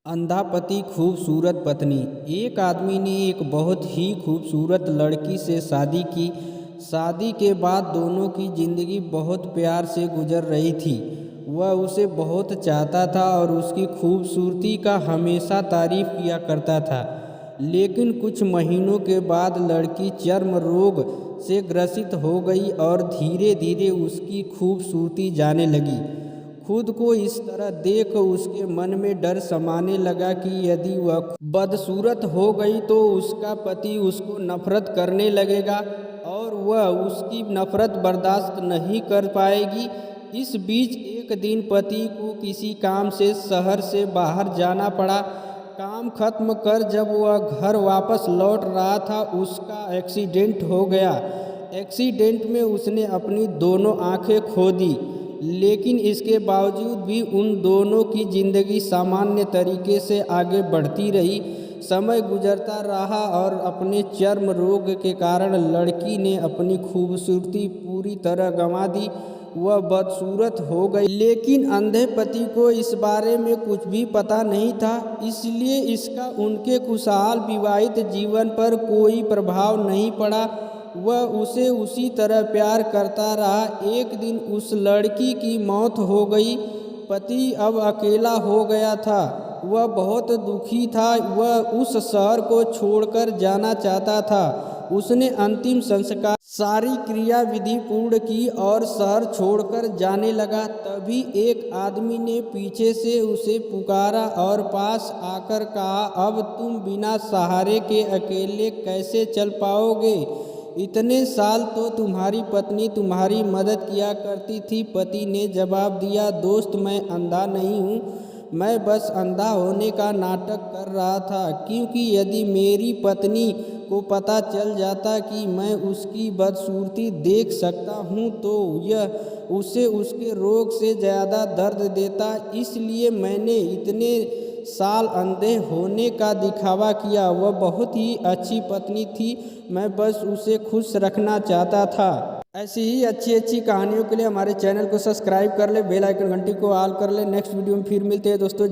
अंधा पति खूबसूरत पत्नी। एक आदमी ने एक बहुत ही खूबसूरत लड़की से शादी की। शादी के बाद दोनों की ज़िंदगी बहुत प्यार से गुजर रही थी। वह उसे बहुत चाहता था और उसकी खूबसूरती का हमेशा तारीफ किया करता था। लेकिन कुछ महीनों के बाद लड़की चर्म रोग से ग्रसित हो गई और धीरे धीरे उसकी खूबसूरती जाने लगी। खुद को इस तरह देख उसके मन में डर समाने लगा कि यदि वह बदसूरत हो गई तो उसका पति उसको नफरत करने लगेगा और वह उसकी नफरत बर्दाश्त नहीं कर पाएगी। इस बीच एक दिन पति को किसी काम से शहर से बाहर जाना पड़ा। काम खत्म कर जब वह घर वापस लौट रहा था उसका एक्सीडेंट हो गया। एक्सीडेंट में उसने अपनी दोनों आंखें खो दी, लेकिन इसके बावजूद भी उन दोनों की ज़िंदगी सामान्य तरीके से आगे बढ़ती रही। समय गुजरता रहा और अपने चर्म रोग के कारण लड़की ने अपनी खूबसूरती पूरी तरह गंवा दी। वह बदसूरत हो गई, लेकिन अंधे पति को इस बारे में कुछ भी पता नहीं था, इसलिए इसका उनके खुशहाल विवाहित जीवन पर कोई प्रभाव नहीं पड़ा। वह उसे उसी तरह प्यार करता रहा। एक दिन उस लड़की की मौत हो गई। पति अब अकेला हो गया था। वह बहुत दुखी था। वह उस शहर को छोड़कर जाना चाहता था। उसने अंतिम संस्कार सारी क्रिया विधि पूर्ण की और शहर छोड़कर जाने लगा। तभी एक आदमी ने पीछे से उसे पुकारा और पास आकर कहा, अब तुम बिना सहारे के अकेले कैसे चल पाओगे? इतने साल तो तुम्हारी पत्नी तुम्हारी मदद किया करती थी। पति ने जवाब दिया, दोस्त मैं अंधा नहीं हूँ, मैं बस अंधा होने का नाटक कर रहा था, क्योंकि यदि मेरी पत्नी को पता चल जाता कि मैं उसकी बदसूरती देख सकता हूँ तो यह उसे उसके रोग से ज़्यादा दर्द देता। इसलिए मैंने इतने साल अंधे होने का दिखावा किया। वह बहुत ही अच्छी पत्नी थी, मैं बस उसे खुश रखना चाहता था। ऐसी ही अच्छी अच्छी कहानियों के लिए हमारे चैनल को सब्सक्राइब कर ले, बेल आइकन घंटी को ऑल कर ले। नेक्स्ट वीडियो में फिर मिलते हैं दोस्तों।